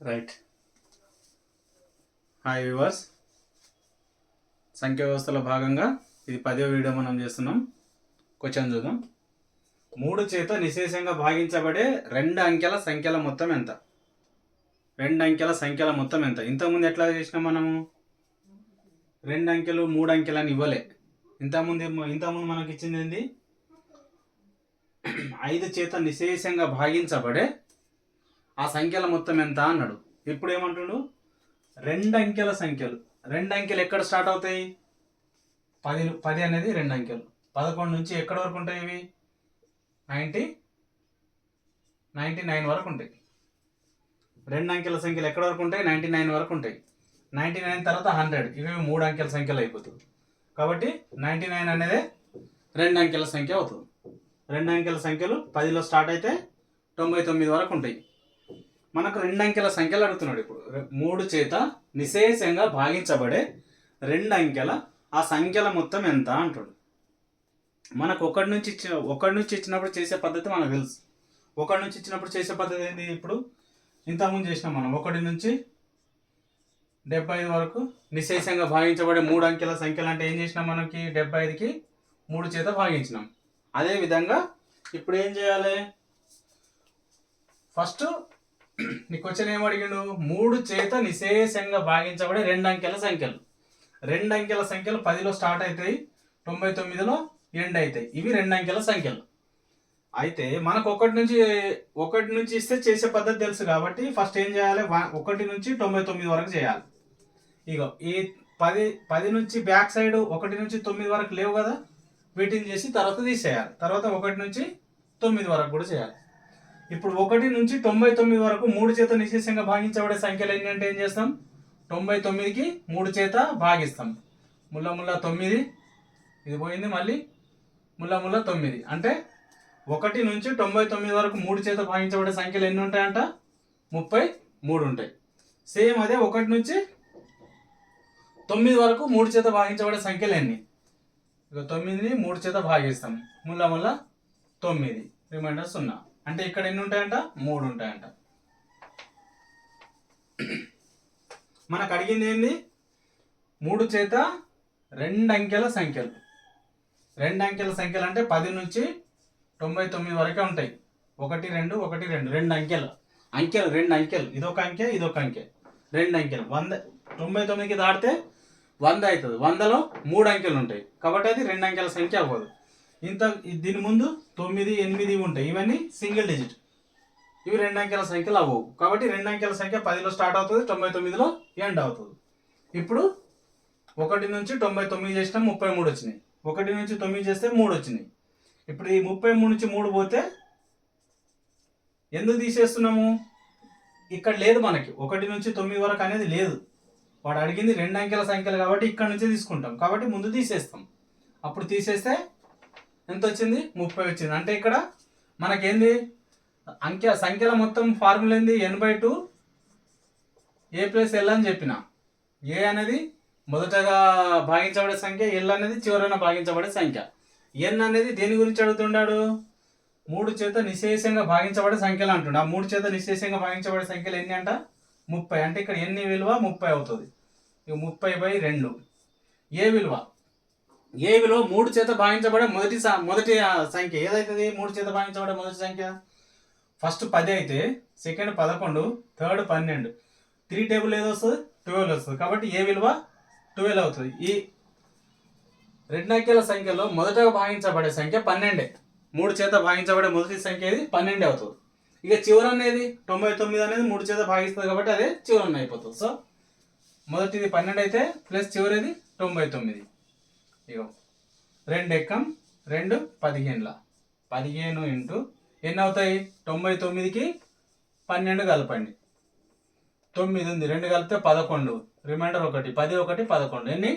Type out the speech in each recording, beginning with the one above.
Right. Hi viewers, సంఖ్యా వ్యవస్థలో భాగంగా ఇది 10వ వీడియో మనం చేస్తున్నాం. క్వశ్చన్ చూద్దాం. 3 చేత నిశేషంగా భాగించబడే 2 అంకెల సంఖ్యల మొత్తం ఎంత? 2 అంకెల సంఖ్యల మొత్తం ఎంత? ఇంతకుముందు ఎట్లా చేసినాం మనము? 2 అంకెలు 3 అంకెలు అని ఇవ్వలే. ఇంతకుముందు మనకి ఇచ్చింది ఏంది? 5 చేత నిశేషంగా భాగించబడే ఆ సంఖ్యల మొత్తం ఎంత అన్నాడు. ఇప్పుడు ఏమంటున్నాడు? 2 అంకెల సంఖ్యలు. 2 అంకెలు ఎక్కడ స్టార్ట్ అవుతాయి? 10 అనేది 2 అంకెలు. 11 నుంచి ఎక్కడి వరకు ఉంటాయి? ఇవి 99 వరకు ఉంటాయి. 2 అంకెల సంఖ్యలు ఎక్కడి వరకు ఉంటాయి? 99 వరకు ఉంటాయి. 99 తర్వాత 100, ఇవి 3 అంకెల సంఖ్యలు అయిపోతుంది. కాబట్టి 99 అనేది 2 అంకెల సంఖ్య అవుతుంది. 2 అంకెల సంఖ్యలు 10లో స్టార్ట్ అయితే 99 వరకు ఉంటాయి. మనకు 2 అంకెల సంఖ్యలు అడుగుతున్నాడు. ఇప్పుడు 3 చేత నిశేషంగా భాగించబడే 2 అంకెల ఆ సంఖ్యల మొత్తం ఎంత అంటాడు. మనకు ఒకటి నుంచి ఇచ్చినప్పుడు చేసే పద్ధతి మనకు తెలుసు. ఒకటి నుంచి ఇచ్చినప్పుడు చేసే పద్ధతి ఏంటి? ఇప్పుడు ఇంతకుముందు చేసినాం మనం. 1 నుంచి 75 వరకు నిశేషంగా భాగించబడే 3 అంకెల సంఖ్యలు అంటే ఏం చేసినాం? మనకి 75కి 3 చేత భాగించినాం. అదే విధంగా ఇప్పుడు ఏం చేయాలి? ఫస్ట్ నీ క్వశ్చన్ ఏం అడిగిండు? 3 చేత నిశేషంగా భాగించబడే 2 అంకెల సంఖ్యలు. 2 అంకెల సంఖ్యలు 10లో స్టార్ట్ అవుతాయి, 99లో ఎండ్ అవుతాయి. ఇవి 2 అంకెల సంఖ్యలు. అయితే మనకు ఒకటి నుంచి ఇస్తే చేసే పద్ధతి తెలుసు కాబట్టి ఫస్ట్ ఏం చేయాలి? 1 నుంచి 99 వరకు చేయాలి. ఇగో ఈ 10 నుంచి బ్యాక్ సైడ్ 1 నుంచి 9 వరకు లేవు కదా, వీటిని చేసి తర్వాత తీసేయాలి. తర్వాత 1 నుంచి 9 వరకు కూడా చేయాలి. ఇప్పుడు 1 నుంచి 99 వరకు 3 చేత నిశేషంగా భాగించబడే సంఖ్యలు ఎన్ని అంటే ఏం చేస్తాం? 99కి 3 చేత భాగిస్తాం. ముల్ల 9, ఇది పోయింది, మళ్ళీ ముల్ల 9. అంటే 1 నుంచి 99 వరకు 3 చేత భాగించబడే సంఖ్యలు ఎన్ని ఉంటాయంట? 33 ఉంటాయి. సేమ్ అదే 1 నుంచి 9 వరకు 3 చేత భాగించబడే సంఖ్యలు ఎన్ని? ఇక 9ని 3 చేత భాగిస్తాం. ముల్ల 9, రిమైండర్ 0. అంటే ఇక్కడ ఎన్ని ఉంటాయంట? 3 ఉంటాయంట. మనకు అడిగింది ఏంది? 3 చేత 2 అంకెల సంఖ్యలు. 2 అంకెల సంఖ్యలు అంటే 10 నుంచి 99 వరకే ఉంటాయి. 1 2 1 2 2 అంకెలు. 2 అంకెలు. ఇదొక అంకె, ఇదొక అంకె. 2 అంకెలు. 100 99కి దాటితే 100 అవుతుంది. 100లో 3 అంకెలు ఉంటాయి కాబట్టి అది 2 అంకెల సంఖ్య అవ్వదు. దీని ముందు 9 8 ఉంటాయి. ఇవన్నీ సింగిల్ డిజిట్. ఇవి 2 అంకెల సంఖ్యలు అవ్వవు. కాబట్టి 2 అంకెల సంఖ్య 10లో స్టార్ట్ అవుతుంది, 99లో ఎండ్ అవుతుంది. ఇప్పుడు 1 నుంచి 99 చేసినాం, 33 వచ్చినాయి. 1 నుంచి 9 చేస్తే 3 వచ్చినాయి. ఇప్పుడు ఈ 33 నుంచి 3 పోతే ఎందుకు తీసేస్తున్నాము? ఇక్కడ లేదు మనకి. 1 నుంచి 9 వరకు అనేది లేదు. వాడు అడిగింది 2 అంకెల సంఖ్యలు కాబట్టి ఇక్కడ నుంచే తీసుకుంటాం. కాబట్టి ముందు తీసేస్తాం. అప్పుడు తీసేస్తే ఎంత వచ్చింది? 30 వచ్చింది. అంటే ఇక్కడ మనకేంది? సంఖ్యల మొత్తం ఫార్ములా ఏంది? n/2 a + l అని చెప్పిన. a అనేది మొదటగా భాగించబడే సంఖ్య, l అనేది చివరన భాగించబడే సంఖ్య. n అనేది దేని గురించి అడుగుతున్నాడు? 3 చేత నిశేషంగా భాగించబడే సంఖ్యలు అంటుండ. ఆ 3 చేత నిశేషంగా భాగించబడే సంఖ్యలు ఎన్ని అంట? 30. అంటే ఇక్కడ n విలువ 30 అవుతుంది. ఇక 30/2. ఏ విలువ 3 చేత భాగించబడే మొదటి సంఖ్య ఏదైతుంది? 3 చేత భాగించబడే మొదటి సంఖ్య ఫస్ట్ 10 అయితే, సెకండ్ 11, థర్డ్ 12. 3 టేబుల్ ఏది వస్తుంది? 12 వస్తుంది. కాబట్టి ఏ విలువ 12 అవుతుంది. ఈ 2 అంకెల సంఖ్యలో మొదటగా భాగించబడే సంఖ్య 12. 3 చేత భాగించబడే మొదటి సంఖ్య ఏది? 12 అవుతుంది. ఇక చివరన ఏది? 99 అనేది 3 చేత భాగిస్తుంది కాబట్టి అదే చివరన అయిపోతుంది. సో మొదటిది 12 అయితే ప్లస్ చివరిది 99. ఇగో 2 ఎక్కం 2 15ల 15 ఇంటూ ఎన్ని అవుతాయి? 99కి 12 కలపండి. 9 ఉంది, 2 కలిపితే 11, రిమైండర్ 1, 10 1 11. ఎన్ని?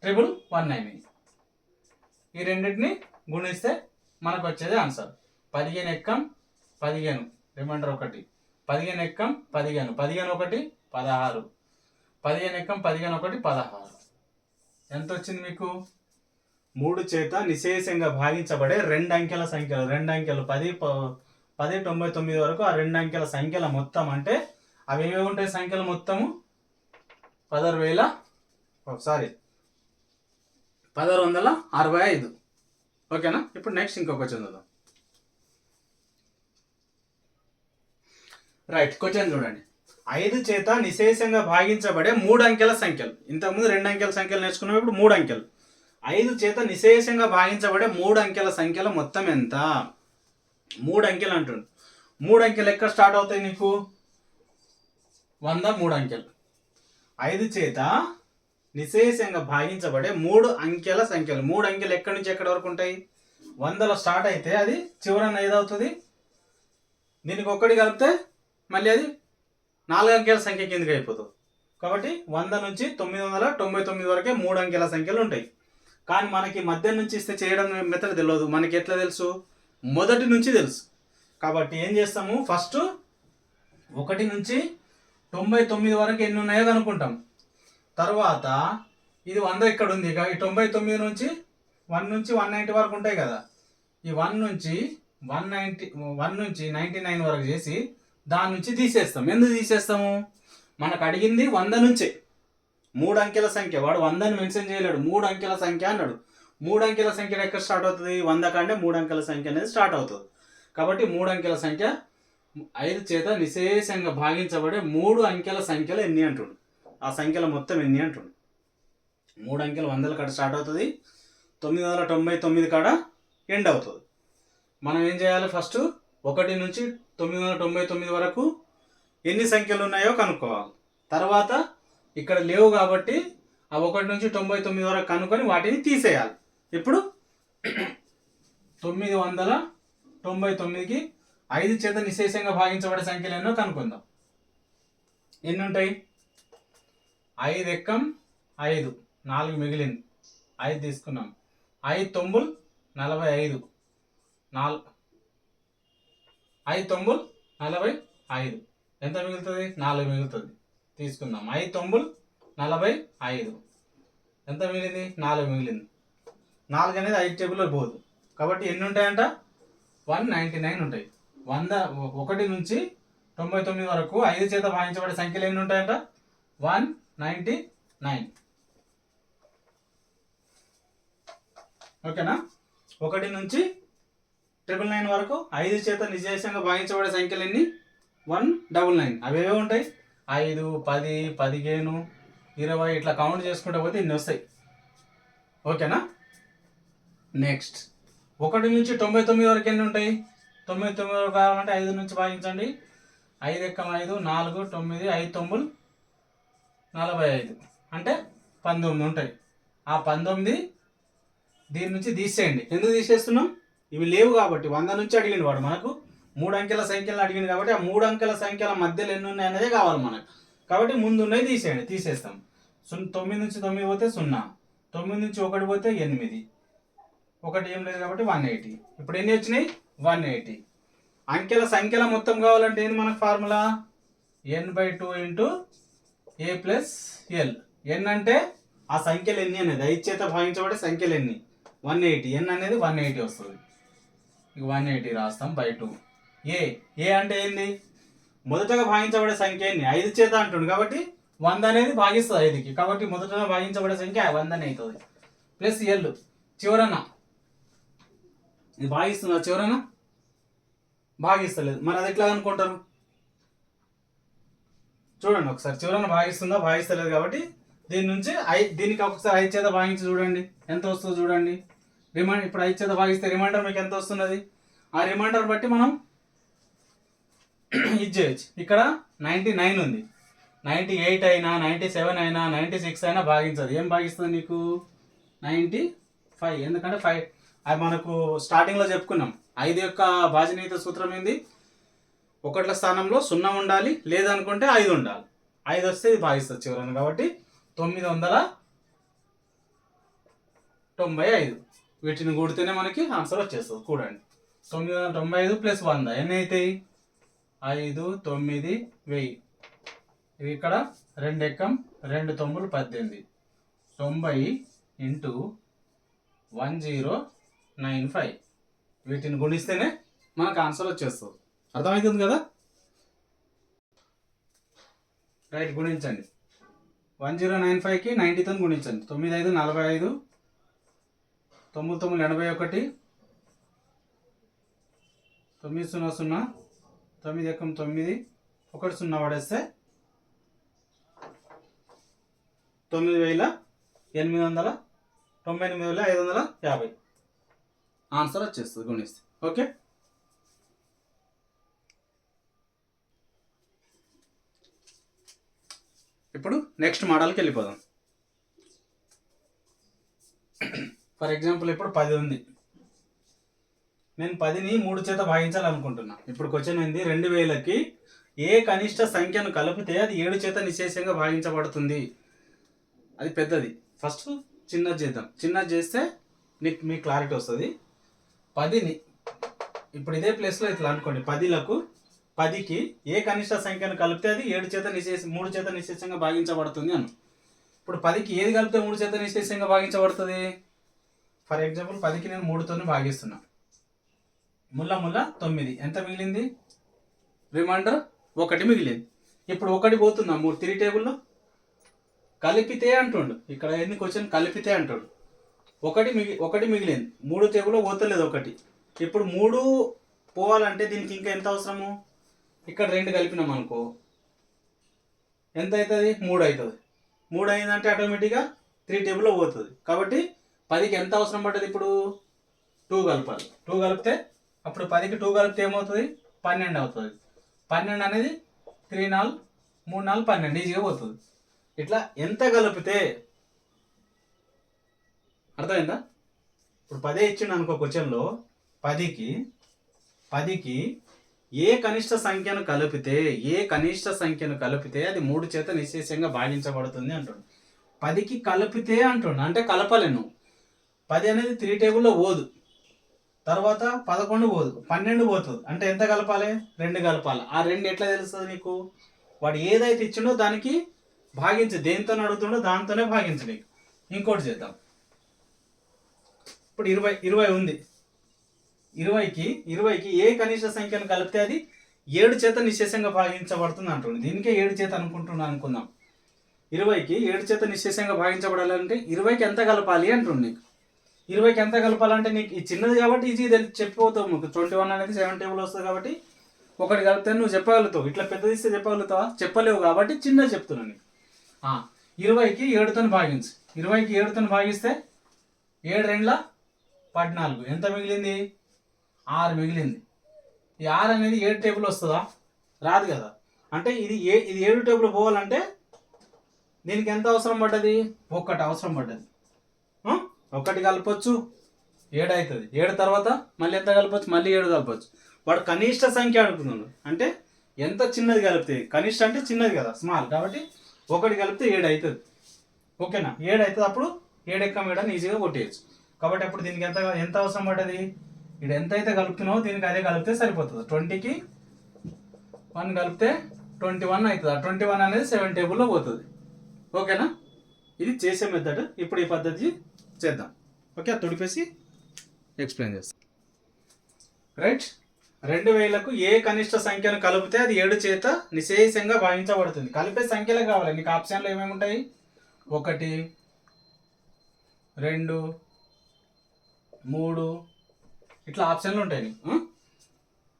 119. ఈ రెండింటిని గుణిస్తే మనకు వచ్చేది ఆన్సర్. 15 ఎక్కం 15, రిమైండర్ 1, 15 ఎక్కం 15, 15 1 16, 15 ఎక్కం 15 1 16. ఎంత వచ్చింది మీకు? 3 చేత నిశేషంగా భాగించబడే 2 అంకెల సంఖ్యలు. 2 అంకెలు 10 99 వరకు ఆ 2 అంకెల సంఖ్యల మొత్తం అంటే అవి ఏమేమి ఉంటాయి సంఖ్యలు మొత్తము 1665. ఓకేనా. ఇప్పుడు నెక్స్ట్ ఇంకో క్వశ్చన్ చూద్దాం. రైట్, క్వశ్చన్ చూడండి. 5 చేత నిశేషంగా భాగించబడే 3 అంకెల సంఖ్యలు. ఇంతకుముందు 2 అంకెల సంఖ్యలు నేర్చుకున్నాం, ఇప్పుడు 3 అంకెలు. 5 చేత నిశేషంగా భాగించబడే 3 అంకెల సంఖ్యల మొత్తం ఎంత? 3 అంకెలు అంటుండు. 3 అంకెలు ఎక్కడ స్టార్ట్ అవుతాయి నీకు? 100 3 అంకెలు. 5 చేత నిశేషంగా భాగించబడే 3 అంకెల సంఖ్యలు. 3 అంకెలు ఎక్కడి నుంచి ఎక్కడి వరకు ఉంటాయి? 100లో స్టార్ట్ అయితే అది చివరన ఏదవుతుంది? దీనికి ఒక్కటి కలిపితే మళ్ళీ అది 4 అంకెల సంఖ్య కిందకి అయిపోతుంది. కాబట్టి 100 నుంచి 999 వరకే 3 అంకెల సంఖ్యలు ఉంటాయి. కానీ మనకి మధ్య నుంచి ఇస్తే చేయడం మెథడ్ తెలియదు. మనకి ఎట్లా తెలుసు? మొదటి నుంచి తెలుసు. కాబట్టి ఏం చేస్తాము? ఫస్ట్ 1 నుంచి 99 వరకు ఎన్ని ఉన్నాయో కనుక్కుంటాం. తర్వాత ఇది 100 ఇక్కడ ఉంది. ఈ 99 నుంచి 1 నుంచి 190 వరకు ఉంటాయి కదా. ఈ 1 నుంచి 99 వరకు చేసి దాని నుంచి తీసేస్తాం. ఎందుకు తీసేస్తాము? మనకు అడిగింది 100 నుంచే 3 అంకెల సంఖ్య. వాడు 100ని మెన్షన్ చేయలేడు, 3 అంకెల సంఖ్య అన్నాడు. 3 అంకెల సంఖ్య ఎక్కడ స్టార్ట్ అవుతుంది? 100 కంటే 3 అంకెల సంఖ్య అనేది స్టార్ట్ అవుతుంది. కాబట్టి 3 అంకెల సంఖ్య 5 చేత నిశేషంగా భాగించబడే 3 అంకెల సంఖ్యలు ఎన్ని అంటుండు. ఆ సంఖ్యల మొత్తం ఎన్ని అంటుండు. 3 అంకెలు 100 కాడ స్టార్ట్ అవుతుంది, 999 కాడ ఎండ్ అవుతుంది. మనం ఏం చేయాలి? ఫస్ట్ 1 నుంచి 999 వరకు ఎన్ని సంఖ్యలు ఉన్నాయో కనుక్కోవాలి. తర్వాత ఇక్కడ లేవు కాబట్టి ఆ 1 నుంచి 99 వరకు కనుక్కొని వాటిని తీసేయాలి. ఇప్పుడు 999కి 5 చేత నిశేషంగా భాగించబడే సంఖ్యలు ఎన్నో కనుక్కుందాం. ఎన్ని ఉంటాయి? 5 ఎక్కం 5, 4 మిగిలింది. 5 తీసుకున్నాం. 5 తొంబులు 45, 5 తొంబులు 45. ఎంత మిగులుతుంది? 4 మిగులుతుంది. తీసుకుందాం. 5 తొంబులు 45. ఎంత మిగిలింది? 4 మిగిలింది. 4 అనేది 5 టేబుల్లో పోదు. కాబట్టి ఎన్ని ఉంటాయంట? 199 ఉంటాయి. 1 నుంచి 99 వరకు 5 చేత భాగించబడే సంఖ్యలు ఎన్ని ఉంటాయంట? 199. ఓకేనా. 1 నుంచి 999 వరకు 5 చేత నిశేషంగా భాగించబడే సంఖ్యలు ఎన్ని? 199. అవి ఏవే ఉంటాయి? 5, 10, 15, 20 ఇట్లా కౌంట్ చేసుకుంటూ పోతే ఇన్ని వస్తాయి. ఓకేనా. నెక్స్ట్ 1 నుంచి 99 వరకు ఎన్ని ఉంటాయి? 99 వరకు కావాలంటే 5 నుంచి భాగించండి. 5 ఎక్కం 5, 4, 9, 5 తొంబులు 45 అంటే 19 ఉంటాయి. ఆ 19 దీని నుంచి తీసేయండి. ఎందుకు తీసేస్తున్నాం? ఇవి లేవు కాబట్టి. 100 నుంచి అడిగిండు వాడు మనకు 3 అంకెల సంఖ్యలను అడిగింది కాబట్టి ఆ 3 అంకెల సంఖ్యల మధ్యలో ఎన్ని ఉన్నాయి అనేదే కావాలి మనకు. కాబట్టి ముందు ఉన్నాయి తీసేయండి. తీసేస్తాం. 9 నుంచి 9 పోతే 0, 9 నుంచి 1 పోతే 8, 1 ఏం లేదు కాబట్టి 180. ఇప్పుడు ఎన్ని వచ్చినాయి? 180. అంకెల సంఖ్యల మొత్తం కావాలంటే ఏంది మనకు formula? n/2 × a + l. n అంటే ఆ సంఖ్యలు ఎన్ని అనేది, 5 చేత భాగించబడే సంఖ్యలు ఎన్ని? 180. n అనేది 180 వస్తుంది. ఇక 180 రాస్తాం /2. ఏ అంటే ఏంది? మొదటగా భాగించబడే సంఖ్య ఎన్ని? 5 చేత అంటుండు కాబట్టి 100 అనేది భాగిస్తుంది 5కి. కాబట్టి మొదటగా భాగించబడే సంఖ్య 100 అవుతుంది. ప్లస్ ఎల్ చివరన ఇది భాగిస్తుందా? చివరన భాగిస్తలేదు. మరి అది ఎట్లా అనుకుంటారు? చూడండి ఒకసారి. చివరన భాగిస్తుందా? భాగిస్తలేదు. కాబట్టి దీని నుంచి దీనికి ఒకసారి 5 చేత భాగించి చూడండి ఎంత వస్తుందో చూడండి. ఇప్పుడు 5 చేత భాగిస్తే రిమైండర్ మీకు ఎంత వస్తున్నది? ఆ రిమైండర్ బట్టి మనం ఇది చేయొచ్చు. ఇక్కడ 99 ఉంది. 98 అయినా 97 అయినా 96 అయినా భాగించదు. ఏం భాగిస్తుంది నీకు? 95. ఎందుకంటే 5 అది మనకు స్టార్టింగ్లో చెప్పుకున్నాం. 5 యొక్క భాజనీయత సూత్రం ఏంది? 1ల స్థానంలో 0 ఉండాలి, లేదనుకుంటే 5 ఉండాలి. 5 వస్తే ఇది భాగిస్తుంది చివరన. కాబట్టి 995. వీటిని కూడితేనే మనకి ఆన్సర్ వచ్చేస్తుంది. కూడండి. 995 + 100 ఎన్ని అవుతాయి? 5, 9, 1000. ఇవి ఇక్కడ 2 ఎక్కం 2 తొంబులు 18. 90 × 1095. వీటిని గుణిస్తేనే మనకు ఆన్సర్ వచ్చేస్తుంది. అర్థమవుతుంది కదా. రైట్, గుణించండి. 1095కి 90తో గుణించండి. 9 5 45, 9 9 81, 9 0 0, 9 1 9, 1 0 పడేస్తే 98,550 ఆన్సర్ వచ్చేస్తుంది గుణిస్తే. ఓకే, ఇప్పుడు నెక్స్ట్ మోడల్కి వెళ్ళిపోదాం. ఫర్ ఎగ్జాంపుల్ ఇప్పుడు 10 ఉంది. నేను 10ని 3 చేత భాగించాలనుకుంటున్నా. ఇప్పుడు క్వశ్చన్ ఏంది, 2000కి ఏ కనిష్ట సంఖ్యను కలిపితే అది 7 చేత నిశ్శేషంగా భాగించబడుతుంది. అది పెద్దది. ఫస్ట్ చిన్నది చేద్దాం. చిన్నది చేస్తే మీకు క్లారిటీ వస్తుంది. 10ని ఇప్పుడు ఇదే ప్లేస్లో ఇట్లా అనుకోండి. 10కి ఏ కనిష్ట సంఖ్యను కలిపితే అది 3 చేత నిశ్శేషంగా భాగించబడుతుంది అను. ఇప్పుడు 10కి ఏది కలిపితే 3 చేత నిశ్శేషంగా భాగించబడుతుంది? ఫర్ ఎగ్జాంపుల్ 10కి నేను 3తో భాగిస్తున్నా. ముల్ల 9, ఎంత మిగిలింది? రిమైండర్ 1 మిగిలింది. ఇప్పుడు 1 పోతుందా 3 టేబుల్లో? కలిపితే అంటుండు. ఇక్కడ ఏంది క్వశ్చన్, కలిపితే అంటాడు. 1 మిగిలింది. 3 టేబుల్లో పోతలేదు 1. ఇప్పుడు 3 పోవాలంటే దీనికి ఇంకా ఎంత అవసరము? ఇక్కడ 2 కలిపినాం అనుకో, ఎంత అవుతుంది? 3 అవుతుంది. 3 అయిందంటే ఆటోమేటిక్గా 3 టేబుల్లో పోతుంది. కాబట్టి 10కి ఎంత అవసరం పడ్డది? ఇప్పుడు 2 కలపాలి. 2 కలిపితే అప్పుడు 10కి 2 కలిపితే ఏమవుతుంది? 12 అవుతుంది. 12 అనేది 3 4 3 4 12 ఈజీగా పోతుంది. ఇట్లా ఎంత కలిపితే, అర్థమైందా? ఇప్పుడు 10 ఇచ్చిండు అనుకో క్వశ్చన్లో, 10కి ఏ కనిష్ట సంఖ్యను కలిపితే అది 3 చేత నిశ్శేషంగా భాగించబడుతుంది అంటాడు. 10కి కలిపితే అంటుండు, అంటే కలపలేను. 10 అనేది 3 టేబుల్లో పోదు. తర్వాత 11 పోదు, 12 పోతుంది. అంటే ఎంత కలపాలి? 2 కలపాలి. ఆ 2 ఎట్లా తెలుస్తుంది నీకు? వాడు ఏదైతే ఇచ్చిండో దానికి భాగించు. దేంతో అడుగుతుండో దాంతోనే భాగించు. నీకు ఇంకోటి చేద్దాం. ఇప్పుడు 20 ఉంది. 20కి ఏ కనిష్ట సంఖ్యను కలిపితే అది 7 చేత నిశ్శేషంగా భాగించబడుతుంది అంటుంది. దీనికే 7 చేత అనుకుందాం. 20కి 7 చేత నిశ్శేషంగా భాగించబడాలంటే 20కి ఎంత కలపాలి అంటుంది. నీకు 20కి ఎంత కలపాలంటే నీకు ఈ చిన్నది కాబట్టి ఈజీ చెప్పిపోతావు. నీకు 21 అనేది 7 టేబుల్ వస్తుంది కాబట్టి 1 కలిపితే నువ్వు చెప్పగలుగుతావు. ఇట్లా పెద్దది ఇస్తే చెప్పగలుగుతావా? చెప్పలేవు కాబట్టి చిన్నది చెప్తున్నాను నీకు. 20కి 7తో భాగించు. 20కి 7తో భాగిస్తే 7 2 14, ఎంత మిగిలింది? 6 మిగిలింది. ఈ 6 అనేది 7 టేబుల్ వస్తుందా? రాదు కదా. అంటే ఇది 7 టేబుల్ పోవాలంటే దీనికి ఎంత అవసరం పడ్డది? 1 అవసరం పడ్డది. 1 కలపచ్చు, 7 అవుతుంది. 7 తర్వాత మళ్ళీ ఎంత కలపచ్చు? మళ్ళీ 7 కలపచ్చు. వాడు కనిష్ట సంఖ్య అడుగుతున్నాడు. అంటే ఎంత చిన్నది కలిపితే, కనిష్ట అంటే చిన్నది కదా, స్మాల్. కాబట్టి 1 కలిపితే 7 అవుతుంది. ఓకేనా? 7 అవుతుంది. అప్పుడు 7 ఎక్క 7 ఈజీగా కొట్టేయచ్చు. కాబట్టి అప్పుడు దీనికి ఎంత అవసరం పడ్డది? ఇక్కడ ఎంత అయితే కలుపుతున్నావో దీనికి అదే కలిపితే సరిపోతుంది. 20కి 1 కలిపితే 21 అవుతుంది. ఆ 21 అనేది 7 టేబుల్లో పోతుంది. ఓకేనా? ఇది చేసే మెథడ్. ఇప్పుడు ఈ పద్ధతి చేద్దాం. ఓకే, తుడిపేసి ఎక్స్ప్లెయిన్ చేస్తాం. రైట్, 2000కు ఏ కనిష్ట సంఖ్యను కలిపితే అది 7 చేత నిశ్శేషంగా భావించబడుతుంది. కలిపే సంఖ్యలే కావాలి. నీకు ఆప్షన్లో ఏమేమి ఉంటాయి? 1 2 3 ఇట్లా ఆప్షన్లు ఉంటాయి నీకు.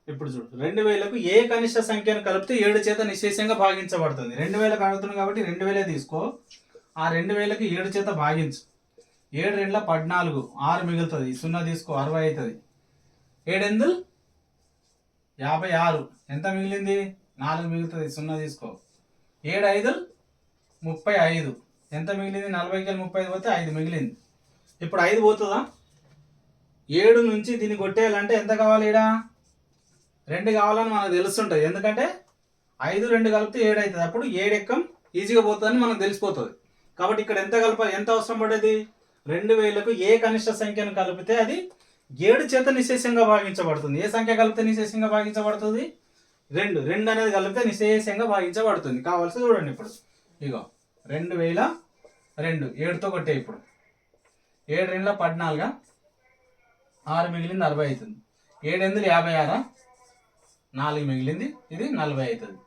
ఇప్పుడు చూడు, 2000కు ఏ కనిష్ట సంఖ్యను కలిపితే 7 చేత నిశ్శేషంగా భాగించబడుతుంది. 2000 అడుగుతున్నాం కాబట్టి 2000 తీసుకో. ఆ 2000కి 7 చేత భాగించు. 7 2 14, 6 మిగులుతుంది. 0 తీసుకో, 60 అవుతుంది. 7 8 56, ఎంత మిగిలింది? 4 మిగులుతుంది. 0 తీసుకో. 7 5 35, ఎంత మిగిలింది? 40కి 35 పోతే 5 మిగిలింది. ఇప్పుడు 5 పోతుందా? 7 నుంచి దీన్ని కొట్టేయాలంటే ఎంత కావాలి? 2 కావాలని మనకు తెలుస్తుంటుంది. ఎందుకంటే 5 2 కలిపితే 7 అవుతుంది. అప్పుడు 7 ఎక్కం ఈజీగా పోతుందని మనకు తెలిసిపోతుంది. కాబట్టి ఇక్కడ ఎంత కలపాలి? ఎంత అవసరం పడేది? 2000కు ఏ కనిష్ట సంఖ్యను కలిపితే అది 7 చేత నిశ్శేషంగా భాగించబడుతుంది. ఏ సంఖ్య కలిపితే నిశ్శేషంగా భాగించబడుతుంది? 2 అనేది కలిపితే నిశ్శేషంగా భాగించబడుతుంది. కావాల్సి చూడండి. ఇప్పుడు ఇగో 2002 7తో కొట్టే. ఇప్పుడు 7 2 14, 6 మిగిలింది, 60 అవుతుంది. 7 8 56, 4 మిగిలింది, ఇది 40 అవుతుంది.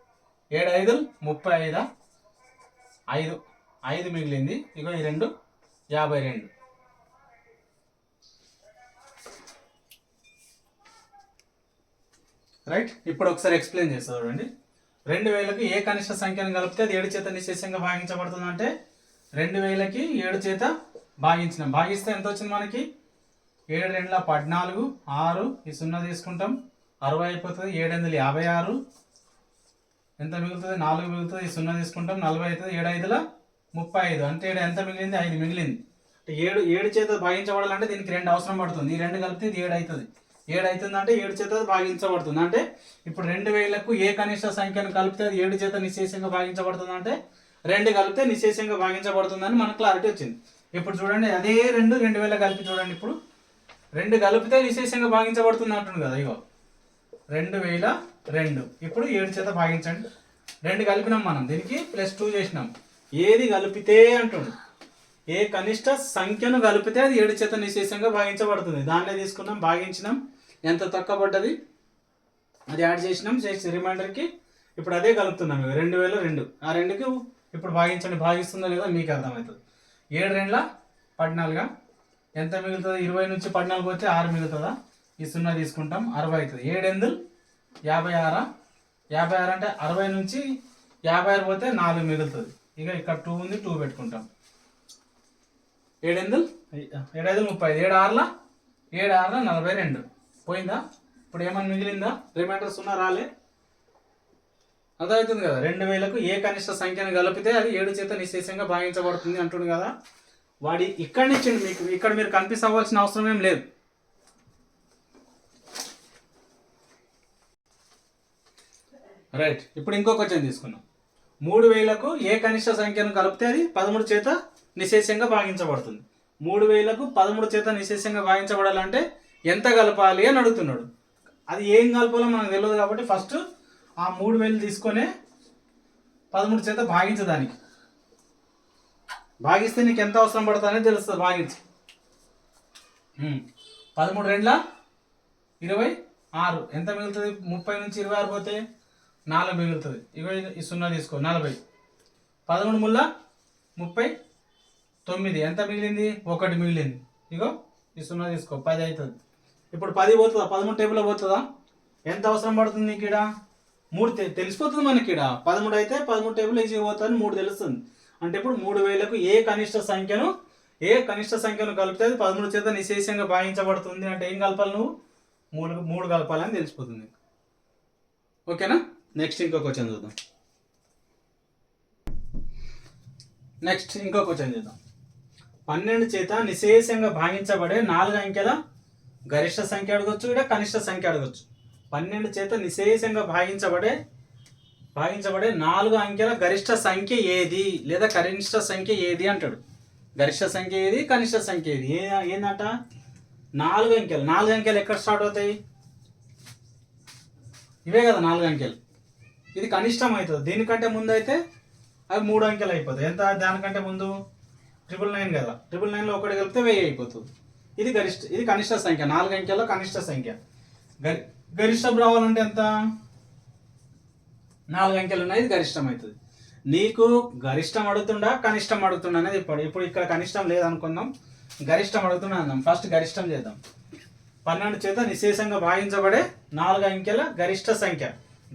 7 5 35, 5 5 మిగిలింది. ఇగో ఈ 2 52. రైట్. ఇప్పుడు ఒకసారి ఎక్స్ప్లెయిన్ చేస్తా చూడండి. 2000కి ఏ కనిష్ట సంఖ్యను కలిపితే అది 7 చేత నిశ్శేషంగా భాగించబడుతుంది అంటే 2000కి 7 చేత భాగించినాం. భాగిస్తే ఎంత వచ్చింది మనకి? 7 2 14, 6 ఈ 0 తీసుకుంటాం, 60 అయిపోతుంది. 7 8 56, ఎంత మిగులుతుంది? 4 మిగులుతుంది. ఈ 0 తీసుకుంటాం, 40 అవుతుంది. 7 5 35, అంటే ఎంత మిగిలింది? 5 మిగిలింది. అంటే 7 చేత భాగించబడాలంటే దీనికి 2 అవసరం పడుతుంది. ఈ 2 కలిపితే ఇది 7 అవుతుంది. 7 అవుతుంది అంటే 7 చేత భాగించబడుతుంది. అంటే ఇప్పుడు 2000కు ఏ కనిష్ట సంఖ్యను కలిపితే అది 7 చేత నిశ్శేషంగా భాగించబడుతుంది అంటే 2 కలిపితే నిశ్శేషంగా భాగించబడుతుందని మనకు క్లారిటీ వచ్చింది. ఇప్పుడు చూడండి, అదే 2000 కలిపి చూడండి. ఇప్పుడు 2 కలిపితే నిశ్శేషంగా భాగించబడుతుంది అంటుంది కదా. ఇగో 2002. ఇప్పుడు 7 చేత భాగించండి. 2 కలిపినాం మనం, దీనికి +2 చేసినాం. ఏది కలిపితే అంటుండు, ఏ కనిష్ట సంఖ్యను కలిపితే అది 7 చేత నిశ్శేషంగా భాగించబడుతుంది. దాంట్లో తీసుకున్నాం, భాగించినాం, ఎంత తక్కువ పడ్డది అది యాడ్ చేసినాం, చేసి రిమైండర్కి ఇప్పుడు అదే కలుపుతున్నాం. 2002 ఆ 2కి ఇప్పుడు భాగించండి. భాగిస్తుందో లేదో మీకు అర్థమవుతుంది. 7 2 14, ఎంత మిగులుతుంది? 20 నుంచి 14 పోతే 6 మిగులుతుందా? ఈ 0 తీసుకుంటాం, 60 అవుతుంది. 7 8 56, 56 అంటే 60 నుంచి 56 పోతే 4 మిగులుతుంది. ఇక ఇక్కడ 2 ఉంది, 2 పెట్టుకుంటాం. 7 8 7 5 30, 7 6 42 పోయిందా? ఇప్పుడు ఏమన్నా మిగిలిందా? రిమైండర్ 0 రాలే. అర్థమవుతుంది కదా. 2000కు ఏ కనిష్ట సంఖ్యను కలిపితే అది 7 చేత నిశ్శేషంగా భాగించబడుతుంది అంటుంది కదా. వాడి ఇక్కడి నుంచి మీకు ఇక్కడ మీరు కన్ఫ్యూజ్ అవ్వాల్సిన అవసరం ఏం లేదు. రైట్. ఇప్పుడు ఇంకో క్వశ్చన్ తీసుకున్నాం. 3000కు ఏ కనిష్ట సంఖ్యను కలిపితే అది 13 చేత నిశ్శేషంగా భాగించబడుతుంది. 3000కు 13 చేత నిశ్శేషంగా భాగించబడాలంటే ఎంత కలపాలి అని అడుగుతున్నాడు. అది ఏం కలపాలో మనకు తెలియదు కాబట్టి ఫస్ట్ ఆ 3000 తీసుకొని 13 చేత భాగించదానికి భాగిస్తే నీకు ఎంత అవసరం పడుతుందని తెలుస్తుంది. భాగించి 13 2 26, ఎంత మిగులుతుంది? 30 నుంచి 26 పోతే 4 మిగులుతుంది. ఇగో ఈ 0 తీసుకో, 40. 13 39, ఎంత మిగిలింది? 1 మిగిలింది. ఇగో ఈ 0 తీసుకో, 10 అవుతుంది. ఇప్పుడు 10 పోతుందా? 13 టేబుల్లో పోతుందా? ఎంత అవసరం పడుతుంది నీకు? ఇక్కడ 3 తెలిసిపోతుంది మనకి. ఇక్కడ 13 అయితే 13 టేబుల్ ఈజీగా పోతుందని 3 తెలుస్తుంది. అంటే ఇప్పుడు 3000కు ఏ కనిష్ట సంఖ్యను కలిపితే అది 13 చేత నిశ్శేషంగా భాగించబడుతుంది అంటే ఏం కలపాలి? నువ్వు 3 కలపాలని తెలిసిపోతుంది. ఓకేనా? నెక్స్ట్ ఇంకో క్వశ్చన్ చూద్దాం. 12 చేత నిశ్శేషంగా భాగించబడే 4 అంకెల గరిష్ట సంఖ్య అడగొచ్చు, ఇక్కడ కనిష్ట సంఖ్య అడగొచ్చు. 12 చేత నిశ్శేషంగా భాగించబడే 4 అంకెల గరిష్ట సంఖ్య ఏది లేదా కనిష్ట సంఖ్య ఏది అంటాడు. గరిష్ట సంఖ్య ఏది, కనిష్ట సంఖ్య ఏది? ఏందంట? 4 అంకెలు. 4 అంకెలు ఎక్కడ స్టార్ట్ అవుతాయి? ఇవే కదా 4 అంకెలు. ఇది కనిష్టం అవుతుంది. దీనికంటే ముందు అయితే అవి 3 అంకెలు అయిపోతాయి. ఎంత? దానికంటే ముందు 999 కదా. 999లో 1 కలిపితే 1000 అయిపోతుంది. ఇది కనిష్ట సంఖ్య. 4 అంకెల్లో కనిష్ట సంఖ్య. గరిష్టం రావాలంటే ఎంత? 4 అంకెలు ఉన్నాయి, ఇది గరిష్టం అవుతుంది. నీకు గరిష్టం అడుగుతుండా కనిష్టం అడుగుతుండా అనేది ఇప్పుడు ఇక్కడ కనిష్టం లేదనుకుందాం, గరిష్టం అడుగుతున్నా అందాం. ఫస్ట్ గరిష్టం చేద్దాం. 12 చేత నిశ్శేషంగా భాగించబడే 4 అంకెల గరిష్ట సంఖ్య.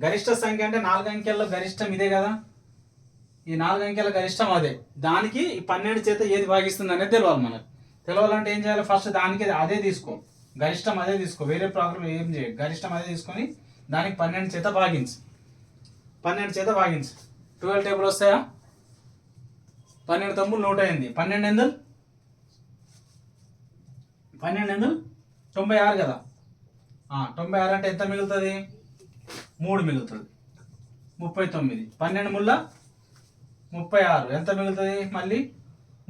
గరిష్ట సంఖ్య అంటే 4 అంకెల్లో గరిష్టం ఇదే కదా. ఈ 4 అంకెల గరిష్టం అదే. దానికి ఈ 12 చేత ఏది భాగిస్తుంది అనేది తెలియాలి మనకు. తెలియాలంటే ఏం చేయాలి? ఫస్ట్ దానికి అదే తీసుకో, గరిష్టం అదే తీసుకో, వేరే ప్రాబ్లం ఏం చేయ. గరిష్టం అదే తీసుకొని దానికి 12 చేత భాగించు. 12 చేత భాగించు. 12 టేబుల్ వస్తాయా? 12 9 108. 12 ఎందులు 96 కదా. 96 అంటే ఎంత మిగులుతుంది? 3 మిగులుతుంది. 39. 12 ముళ్ళ 36, ఎంత మిగులుతుంది? మళ్ళీ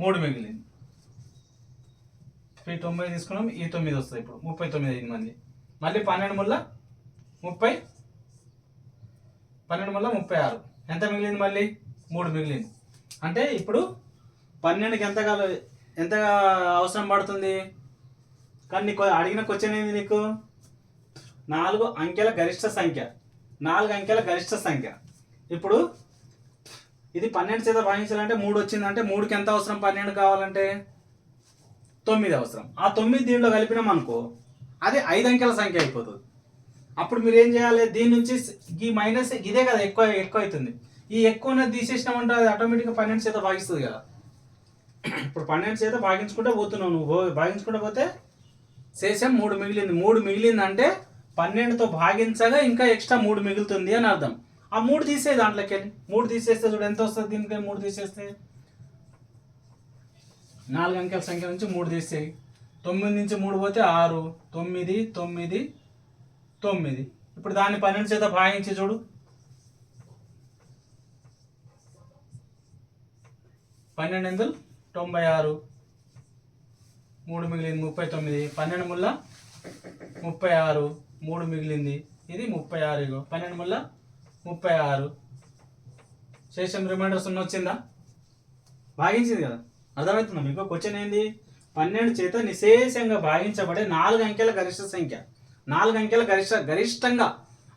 3 మిగిలింది. 90 తీసుకున్నాం, ఈ 9 వస్తుంది. ఇప్పుడు 39 అయింది. మళ్ళీ 12 ముళ్ళ 36, ఎంత మిగిలింది? మళ్ళీ 3 మిగిలింది. అంటే ఇప్పుడు 12కి ఎంత అవసరం పడుతుంది? కానీ నీకు అడిగిన క్వశ్చన్ ఏంది? నీకు 4 అంకెల గరిష్ట సంఖ్య. 4 అంకెల గరిష్ట సంఖ్య. ఇప్పుడు ఇది 12 చేత భాగించాలంటే 3 వచ్చిందంటే 3కి ఎంత అవసరం? 12 కావాలంటే 9 అవసరం. ఆ 9 దీంట్లో కలిపినాం అనుకో అది 5 అంకెల సంఖ్య అయిపోతుంది. అప్పుడు మీరు ఏం చేయాలి? దీని నుంచి ఈ మైనస్ ఇదే కదా ఎక్కువ అవుతుంది. ఈ ఎక్కువ తీసేసినామంటే అది ఆటోమేటిక్గా 12 చేత భాగిస్తుంది కదా. ఇప్పుడు 12 చేత భాగించుకుంటే పోతున్నావు నువ్వు. భాగించుకుంటే పోతే శేషం 3 మిగిలింది. 3 మిగిలింది అంటే 12తో భాగించగా ఇంకా ఎక్స్ట్రా 3 మిగులుతుంది అని అర్థం. ఆ 3 తీసే దాంట్లోకి వెళ్ళి 3 తీసేస్తే చూడు ఎంత వస్తుంది. దీనికి 3 తీసేస్తే 4 అంకెల సంఖ్య నుంచి 3 తీసేయి. 9 నుంచి 3 పోతే 6, 9, 9, 9. ఇప్పుడు దాన్ని 12 చేత భాగించి చూడు. 12 ఎందుకు 96, 3 మిగిలింది 39. 12 ముళ్ళ 36, 3 మిగిలింది ఇది 36. ఇగో 12 ముళ్ళ 36. శేషం రిమైండర్ 0 వచ్చిందా? భాగించింది కదా. అర్థమవుతుందా మీకు? క్వశ్చన్ ఏంది? 12 చేత నిశేషంగా భాగించబడే 4 అంకెల గరిష్ట సంఖ్య. 4 అంకెల గరిష్టంగా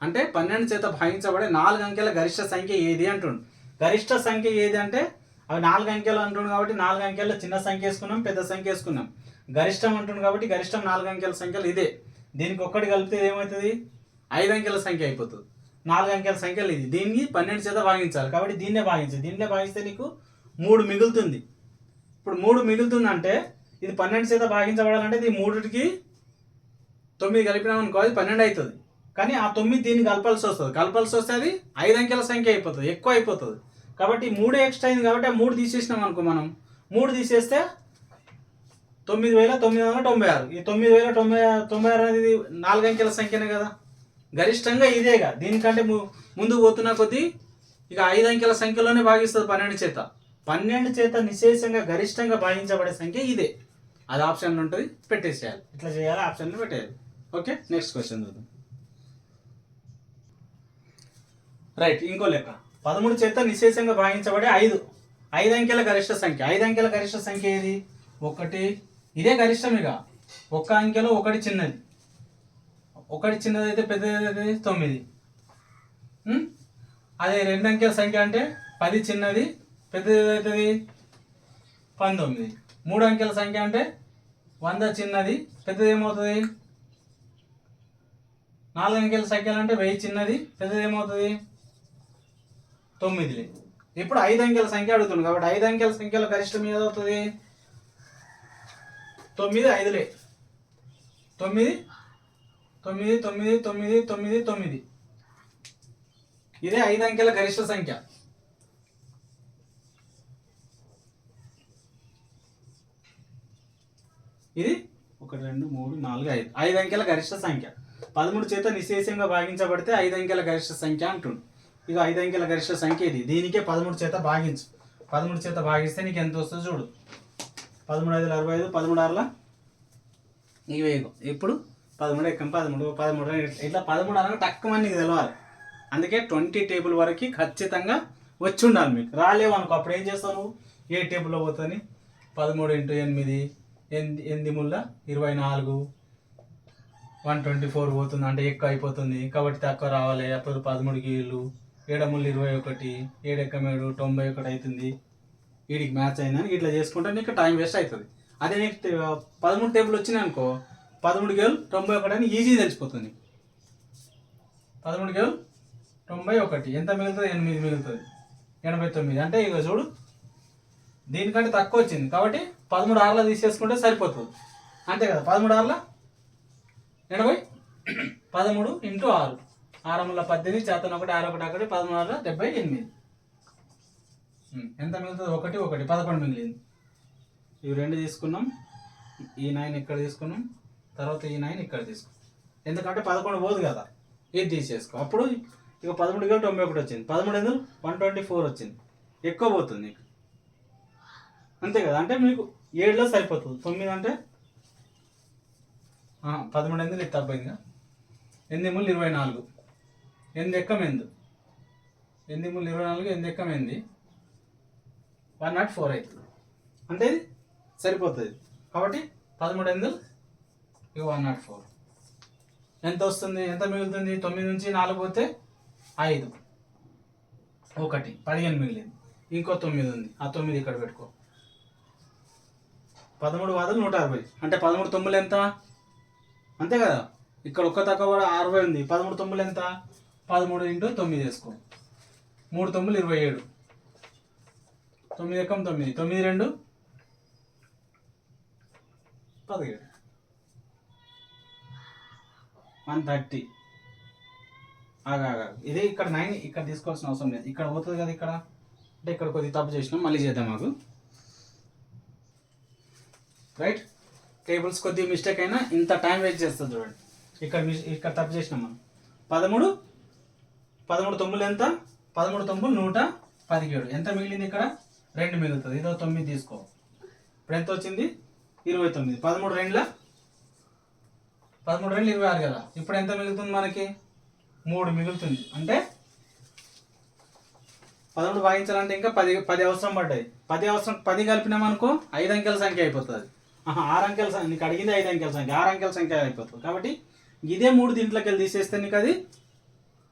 అంటే 12 చేత భాగించబడే 4 అంకెల గరిష్ట సంఖ్య ఏది అంటుండు. గరిష్ట సంఖ్య ఏది అంటే అవి 4 అంకెలు అంటుండు కాబట్టి 4 అంకెల్లో చిన్న సంఖ్య వేసుకున్నాం, పెద్ద సంఖ్య వేసుకున్నాం. గరిష్టం అంటుండు కాబట్టి గరిష్టం 4 అంకెల సంఖ్యలు ఇదే. దీనికి ఒక్కటి కలిపితే ఏమవుతుంది? 5 అంకెల సంఖ్య అయిపోతుంది. 4 అంకెల సంఖ్యలు ఇది. దీన్ని 12 చేత భాగించాలి కాబట్టి దీన్నే భాగించాలి. దీన్నే భాగిస్తే నీకు 3 మిగులుతుంది. ఇప్పుడు 3 మిగులుతుంది అంటే ఇది 12 చేత భాగించబడాలంటే ఇది 3కి 9 కలిపినాం అనుకో అది 12 అవుతుంది. కానీ ఆ 9 దీన్ని కలపాల్సి వస్తుంది. కలపాల్సి వస్తే అది 5 అంకెల సంఖ్య అయిపోతుంది, ఎక్కువ అయిపోతుంది. కాబట్టి 3 ఎక్స్ట్రా అయింది కాబట్టి ఆ 3 తీసేసినాం అనుకో మనం. 3 తీసేస్తే 9996. ఈ 9996 అనేది 4 అంకెల సంఖ్యనే కదా. గరిష్టంగా ఇదేగా. దీనికంటే ముందుకు పోతున్న కొద్దీ ఇక 5 అంకెల సంఖ్యలోనే భాగిస్తుంది 12 చేత. 12 చేత నిశేషంగా గరిష్టంగా భాగించబడే సంఖ్య ఇదే. అది ఆప్షన్లో ఉంటుంది, పెట్టేసేయాలి. ఇట్లా చేయాలి, ఆప్షన్లో పెట్టేయాలి. ఓకే, నెక్స్ట్ క్వశ్చన్ చూద్దాం. రైట్, ఇంకో లెక్క. 13 చేత నిశేషంగా భాగించబడే 5 అంకెల గరిష్ట సంఖ్య. 5 అంకెల గరిష్ట సంఖ్య ఏది? 1. ఇదే గరిష్టం. ఇక 1 అంకెలో 1 చిన్నది. 1 చిన్నది అయితే పెద్దది 9. అదే 2 అంకెల సంఖ్య అంటే 10 చిన్నది, పెద్దది అవుతుంది 19. 3 అంకెల సంఖ్య అంటే 100 చిన్నది, పెద్దది ఏమవుతుంది? 4 అంకెల సంఖ్యలు అంటే 1000 చిన్నది, పెద్దది ఏమవుతుంది? 9. ఇప్పుడు 5 అంకెల సంఖ్య అడుగుతుంది కాబట్టి 5 అంకెల సంఖ్యల గరిష్టం ఏదవుతుంది? 9 5లే. 9 9 9 9 9 9. ఇదే 5 అంకెల గరిష్ట సంఖ్య. ఇది 1 2 3 4 5. 5 అంకెల గరిష్ట సంఖ్య. 13 చేత నిశేషంగా భాగించబడితే 5 అంకెల గరిష్ట సంఖ్య అంటుంది. ఇక 5 అంకెల గరిష్ట సంఖ్య ఇది. దీనికే 13 చేత భాగించు. 13 చేత భాగిస్తే నీకు ఎంత వస్తుందో చూడు. 13 5 65, 13 6 ఇవే. ఇప్పుడు 13 ఎక్కం 13 ఇట్లా 13 అనగా తక్కువ నీకు తెలవాలి. అందుకే 20 టేబుల్ వరకు ఖచ్చితంగా వచ్చి ఉండాలి మీకు. రాలేవు అనుకో అప్పుడు ఏం చేస్తావు నువ్వు? ఏ టేబుల్లో పోతుంది? 13 × 8 8 ముళ్ళ 24, 124 పోతుంది అంటే ఎక్కువ అయిపోతుంది కాబట్టి తక్కువ రావాలి. అప్పుడు 13 గీళ్ళు 7 ముళ్ళు 21, 7 ఎక్కం 7 91 అవుతుంది. వీడికి మ్యాచ్ అయిందని ఇట్లా చేసుకుంటే నీకు టైం వేస్ట్ అవుతుంది. అదే నీకు 13 టేబుల్ వచ్చినాయి అనుకో 13 గేలు 91 అని ఈజీ తెలిసిపోతుంది. 13 గేలు 91 ఎంత మిగులుతుంది? 8 మిగులుతుంది. 89 అంటే ఇక చూడు దీనికంటే తక్కువ వచ్చింది కాబట్టి 13 6 తీసేసుకుంటే సరిపోతుంది. అంతే కదా. 13 6 80, 13 × 6, 6 ముళ్ళ 18, చేతన 1 6 1 1 13 6 78. ఎంత మిగులుతుంది? 1 1 11 మిగిలింది. ఇవి 2 తీసుకున్నాం. ఈ 9 ఇక్కడ తీసుకున్నాం, తర్వాత ఈ 9 ఇక్కడ తీసుకున్నాం. ఎందుకంటే 11 పోదు కదా, ఇది తీసేసుకో. అప్పుడు ఇక 13 × 91 వచ్చింది. 13 ఎందుకు 124 వచ్చింది, ఎక్కువ పోతుంది నీకు. అంతే కదా. అంటే మీకు 7లో సరిపోతుంది. 9 అంటే 13 ఎందుకు ఇది తప్పైందిగా. 8 ముళ్ళు 24, 8 ఎక్కం 8, 8 ముళ్ళు 24, 8 ఎక్కం 8, 104 అవుతుంది. అంటే ఇది సరిపోతుంది. కాబట్టి 13 ఎందుకు ఇక 104 ఎంత వస్తుంది? ఎంత మిగులుతుంది? 9 నుంచి 4 పోతే 5, 1 15 మిగిలింది. ఇంకో 9 ఉంది, ఆ 9 ఇక్కడ పెట్టుకో. 13 వాదులు 160 అంటే 13 తొమ్మిది ఎంత? అంతే కదా. ఇక్కడ ఒక్క తక్కువ 60 ఉంది, 13 తొమ్మిది ఎంత? 13 × 9 వేసుకో. 3 9 27, 9 ఎక్కం 9, 9 2 17, 130. ఆగా ఇది ఇక్కడ 9 ఇక్కడ తీసుకోవాల్సిన అవసరం లేదు, ఇక్కడ పోతుంది కదా. ఇక్కడ అంటే ఇక్కడ కొద్దిగా తప్పు చేసినాం, మళ్ళీ చేద్దాం మాకు. రైట్, టేబుల్స్ కొద్దిగా మిస్టేక్ అయినా ఇంత టైం వేస్ట్ చేస్తుంది చూడండి. ఇక్కడ తప్పు చేసినాం మనం. 13 9 ఎంత? 13 9 117. ఎంత మిగిలింది? ఇక్కడ 2 మిగులుతుంది, ఇదో 9 తీసుకో. ఇప్పుడు ఎంత వచ్చింది? 29. 13 2 26 కదా. ఇప్పుడు ఎంత మిగులుతుంది మనకి? 3 మిగులుతుంది. అంటే 11 భాగించాలంటే ఇంకా 10 అవసరం పడ్డాయి. 10 కలిపినామనుకో 5 అంకెల సంఖ్య అయిపోతుంది. 6 అంకెల సంఖ్య, నీకు అడిగింది 5 అంకెల సంఖ్య, 6 అంకెల సంఖ్య అయిపోతుంది. కాబట్టి ఇదే 3 దీంట్లోకి వెళ్ళి తీసేస్తే నీకు అది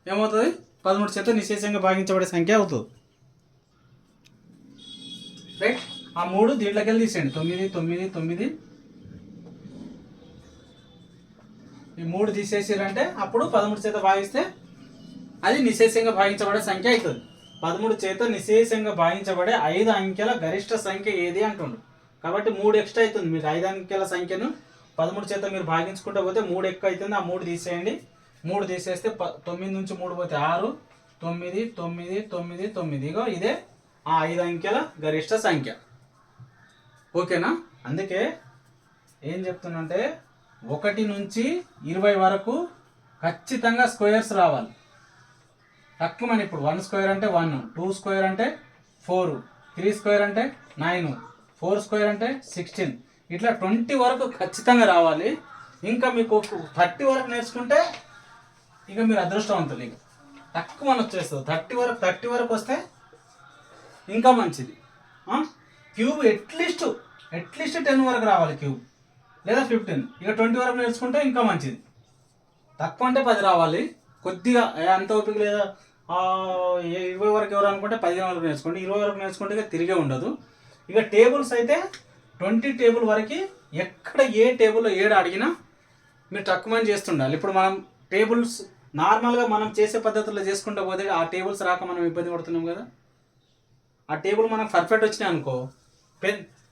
ఏమవుతుంది? 13 చేత నిశ్శేషంగా భాగించబడే సంఖ్య అవుతుంది. రైట్, ఆ 3 దీంట్లోకి వెళ్ళి తీసేయండి. 9 9 9 ఈ 3 తీసేసారంటే అప్పుడు 13 చేత భాగిస్తే అది నిశ్శేషంగా భాగించబడే సంఖ్య అవుతుంది. 13 చేత నిశ్శేషంగా భాగించబడే 5 అంకెల గరిష్ట సంఖ్య ఏది అంటుండు. కాబట్టి 3 ఎక్స్ట్రా అవుతుంది. మీరు 5 అంకెల సంఖ్యను 13 చేత మీరు భాగించుకుంటూ పోతే 3 ఎక్కువ అవుతుంది. ఆ 3 తీసేయండి. 3 తీసేస్తే 9 నుంచి 3 పోతే 6, 9 9 9 9. ఇగో ఇదే ఆ 5 అంకెల గరిష్ట సంఖ్య. ఓకేనా? అందుకే ఏం చెప్తున్నంటే 1 నుంచి 20 వరకు ఖచ్చితంగా స్క్వేర్స్ రావాలి. తక్కువ మన ఇప్పుడు 1 స్క్వేర్ అంటే 1, 2 స్క్వేర్ అంటే 4, 3 స్క్వేర్ అంటే 9, 4 స్క్వేర్ అంటే 16, ఇట్లా 20 వరకు ఖచ్చితంగా రావాలి. ఇంకా మీకు 30 వరకు నేర్చుకుంటే ఇక మీరు అదృష్టవంతులు. ఇక తక్కువ అని వచ్చేస్తుంది. 30 వరకు వస్తే ఇంకా మంచిది. క్యూబ్ అట్లీస్ట్ 10 వరకు రావాలి క్యూబ్, లేదా 15. ఇక 20 వరకు నేర్చుకుంటే ఇంకా మంచిది. తక్కువ అంటే 10 రావాలి. కొద్దిగా అంత ఓపిక లేదా 20 వరకు ఎవరు అనుకుంటే 15 వరకు నేర్చుకోండి. 20 వరకు నేర్చుకుంటే ఇక తిరిగే ఉండదు. ఇక టేబుల్స్ అయితే 20 టేబుల్ వరకు ఎక్కడ ఏ టేబుల్లో ఏడు అడిగినా మీరు తక్కువ చేస్తుండాలి. ఇప్పుడు మనం టేబుల్స్ నార్మల్గా మనం చేసే పద్ధతుల్లో చేసుకుంటూ పోతే ఆ టేబుల్స్ రాక మనం ఇబ్బంది పడుతున్నాం కదా. ఆ టేబుల్ మనకు పర్ఫెక్ట్ వచ్చినాయి అనుకో,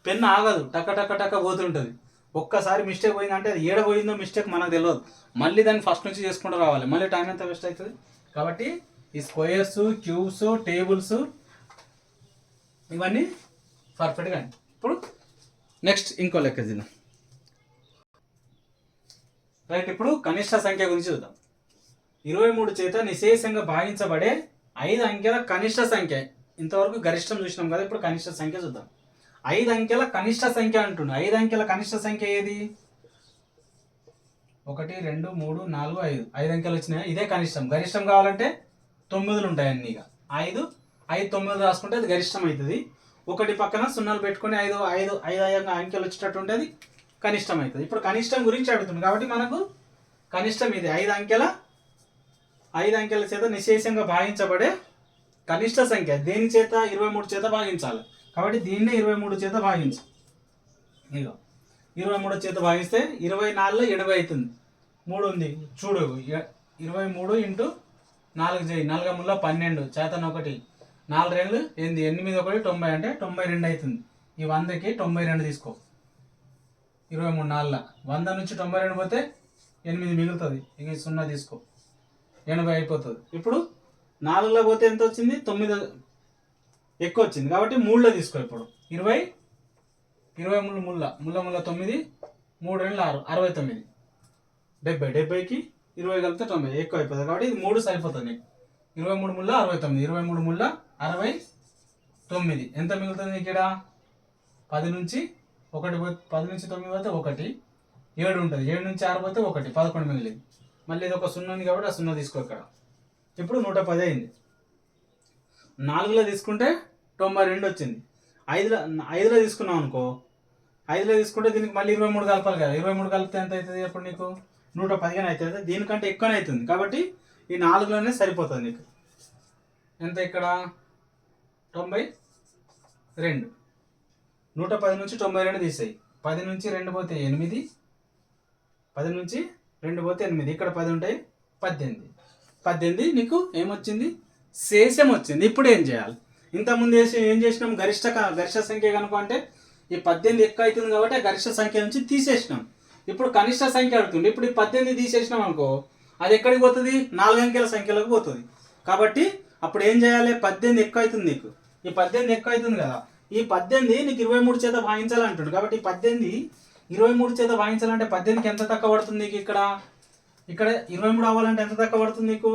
పెన్ ఆగదు, టక్క టక్క టక్క పోతుంటుంది. ఒక్కసారి మిస్టేక్ పోయిందంటే అది ఏడ పోయిందో మిస్టేక్ మనకు తెలియదు. మళ్ళీ దాన్ని ఫస్ట్ నుంచి చేసుకుంటూ రావాలి, మళ్ళీ టైం ఎంత వేస్ట్ అవుతుంది. కాబట్టి ఈ స్క్వేర్స్, క్యూబ్స్, టేబుల్స్ ఇవన్నీ పర్ఫెక్ట్గా. ఇప్పుడు నెక్స్ట్ ఇంకో లెక్క చూద్దాం. రైట్, ఇప్పుడు కనిష్ట సంఖ్య గురించి చూద్దాం. 23 చేత నిశేషంగా భాగించబడే 5 అంకెల కనిష్ట సంఖ్య. ఇంతవరకు గరిష్టం చూసినాం కదా, ఇప్పుడు కనిష్ట సంఖ్య చూద్దాం. 5 అంకెల కనిష్ట సంఖ్య అంటుండు. 5 అంకెల కనిష్ట సంఖ్య ఏది? 1 2 3 4 5. 5 అంకెలు వచ్చినాయి, ఇదే కనిష్టం. గరిష్టం కావాలంటే 9 ఉంటాయి అన్నీ. ఇక 5 9 రాసుకుంటే అది గరిష్టం అవుతుంది. 1 పక్కన 0 పెట్టుకుని 5 అంకెలు వచ్చేటట్టు ఉంటే అది కనిష్టం అవుతుంది. ఇప్పుడు కనిష్టం గురించి అడుగుతుంది కాబట్టి మనకు కనిష్టం ఇది 5 అంకెల చేత నిశేషంగా భాగించబడే కనిష్ట సంఖ్య. దేని చేత? 23 చేత భాగించాలి. కాబట్టి దీన్నే 23 చేత భాగించు. ఇగో 23 చేత భాగిస్తే 24లో 80 అవుతుంది. 3 ఉంది చూడు, 23 × 4 చేయి. 4 3 12, చేతన 1, 4 2 8, 8 1 90 అంటే 92 అవుతుంది. ఈ 100కి 92 తీసుకో. 23 4 100 నుంచి 92 పోతే 8 మిగులుతుంది. ఇక 0 తీసుకో, 80 అయిపోతుంది. ఇప్పుడు 4లో పోతే ఎంత వచ్చింది? 9 ఎక్కువ వచ్చింది కాబట్టి 3లో తీసుకో. ఇప్పుడు 20 ముళ్ళ 9, 3 2 6, 69, 70కి 20 కలిపితే 90 ఎక్కువ అయిపోతుంది. కాబట్టి ఇది 3 సరిపోతుంది నీకు. 23 ముళ్ళ 69, 23 ముళ్ళ 69. ఎంత మిగులుతుంది నీకు ఇక్కడ? 10 నుంచి 9 పోతే 1, 7 ఉంటుంది. 7 నుంచి 6 పోతే 1, 11 మిగిలింది. మళ్ళీ ఇది ఒక 0 ఉంది కాబట్టి ఆ 0 తీసుకో ఇక్కడ. ఇప్పుడు 110 అయింది. 4లో తీసుకుంటే 92 వచ్చింది. 5లో తీసుకున్నాం అనుకో, 5లో తీసుకుంటే దీనికి మళ్ళీ 23 కలపాలి కదా. 23 కలిపితే ఎంత అవుతుంది? అప్పుడు నీకు 115 అవుతుంది. దీనికంటే ఎక్కువనే అవుతుంది. కాబట్టి ఈ 4లోనే సరిపోతుంది నీకు. ఎంత ఇక్కడ? 90 2. 110 నుంచి 92 తీసేయి. 10 నుంచి 2 పోతే 8, 10 నుంచి 2 పోతే 8, ఇక్కడ 10 ఉంటాయి, 18. 18 నీకు ఏమొచ్చింది? శేషం వచ్చింది. ఇప్పుడు ఏం చేయాలి? ఇంతకుముందు ఏం చేసినాం? గరిష్ట సంఖ్య కనుక అంటే ఈ 18 ఎక్కువ అవుతుంది కాబట్టి ఆ గరిష్ట సంఖ్య నుంచి తీసేసినాం. ఇప్పుడు కనిష్ట సంఖ్య అడుగుతుంది. ఇప్పుడు ఈ 18 తీసేసినాం అనుకో, అది ఎక్కడికి పోతుంది? 4 అంకెల సంఖ్యలోకి పోతుంది. కాబట్టి అప్పుడు ఏం చేయాలి? 18 ఎక్కువ అవుతుంది నీకు. ఈ 18 ఎక్కువ అవుతుంది కదా, ఈ 18 నీకు 23 చేత భాగించాలంటుంది. కాబట్టి ఈ 18 23 చేత భాగించాలంటే 18కి ఎంత తక్కువ పడుతుంది నీకు? ఇక్కడ 23 అవ్వాలంటే ఎంత తక్కువ పడుతుంది నీకు?